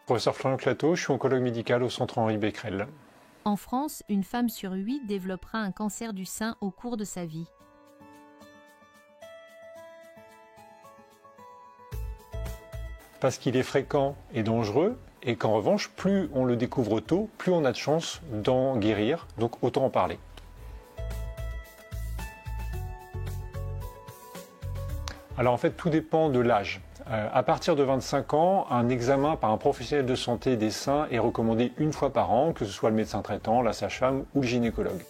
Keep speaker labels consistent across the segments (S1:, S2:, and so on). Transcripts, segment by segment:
S1: Professeur Florian Clateau, je suis oncologue médical au centre Henri Becquerel.
S2: En France, une femme sur 8 développera un cancer du sein au cours de sa vie.
S1: Parce qu'il est fréquent et dangereux, et qu'en revanche, plus on le découvre tôt, plus on a de chances d'en guérir, donc autant en parler. Alors en fait, tout dépend de l'âge. À partir de 25 ans, un examen par un professionnel de santé des seins est recommandé une fois par an, que ce soit le médecin traitant, la sage-femme ou le gynécologue.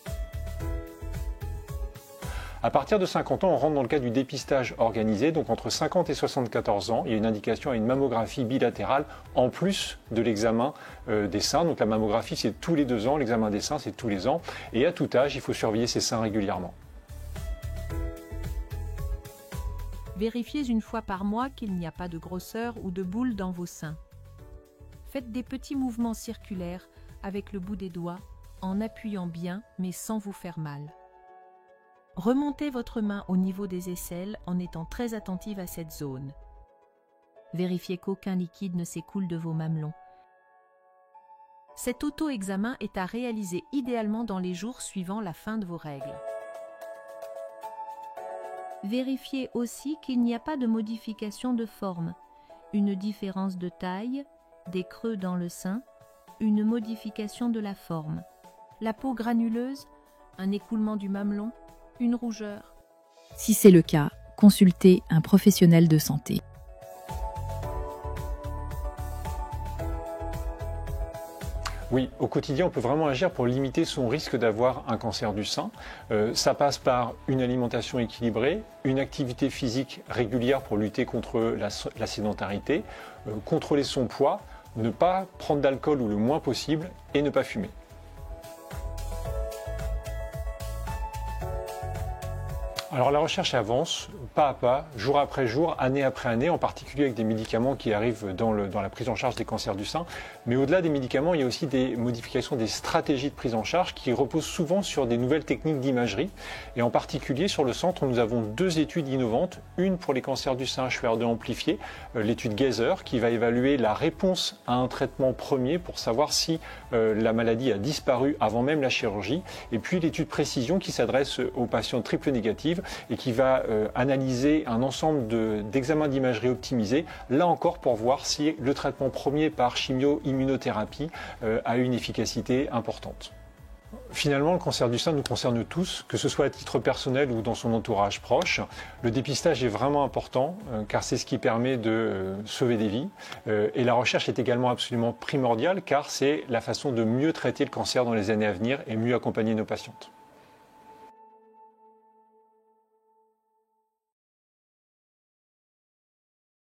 S1: À partir de 50 ans, on rentre dans le cadre du dépistage organisé, donc entre 50 et 74 ans, il y a une indication à une mammographie bilatérale en plus de l'examen des seins. Donc la mammographie, c'est tous les 2 ans, l'examen des seins, c'est tous les ans. Et à tout âge, il faut surveiller ses seins régulièrement.
S2: Vérifiez une fois par mois qu'il n'y a pas de grosseur ou de boule dans vos seins. Faites des petits mouvements circulaires avec le bout des doigts, en appuyant bien mais sans vous faire mal. Remontez votre main au niveau des aisselles en étant très attentive à cette zone. Vérifiez qu'aucun liquide ne s'écoule de vos mamelons. Cet auto-examen est à réaliser idéalement dans les jours suivant la fin de vos règles. Vérifiez aussi qu'il n'y a pas de modification de forme, une différence de taille, des creux dans le sein, une modification de la forme, la peau granuleuse, un écoulement du mamelon, une rougeur.
S3: Si c'est le cas, consultez un professionnel de santé.
S1: Oui, au quotidien, on peut vraiment agir pour limiter son risque d'avoir un cancer du sein. Ça passe par une alimentation équilibrée, une activité physique régulière pour lutter contre la sédentarité, contrôler son poids, ne pas prendre d'alcool ou le moins possible et ne pas fumer. Alors la recherche avance pas à pas, jour après jour, année après année, en particulier avec des médicaments qui arrivent dans la prise en charge des cancers du sein. Mais au-delà des médicaments, il y a aussi des modifications des stratégies de prise en charge qui reposent souvent sur des nouvelles techniques d'imagerie. Et en particulier sur le centre, nous avons 2 études innovantes, une pour les cancers du sein HER2 amplifiés, l'étude Gazer qui va évaluer la réponse à un traitement premier pour savoir si la maladie a disparu avant même la chirurgie, et puis l'étude Précision qui s'adresse aux patients triple négatifs et qui va analyser un ensemble d'examens d'imagerie optimisés, là encore pour voir si le traitement premier par chimio-immunothérapie a une efficacité importante. Finalement, le cancer du sein nous concerne tous, que ce soit à titre personnel ou dans son entourage proche. Le dépistage est vraiment important car c'est ce qui permet de sauver des vies. Et la recherche est également absolument primordiale car c'est la façon de mieux traiter le cancer dans les années à venir et mieux accompagner nos patientes.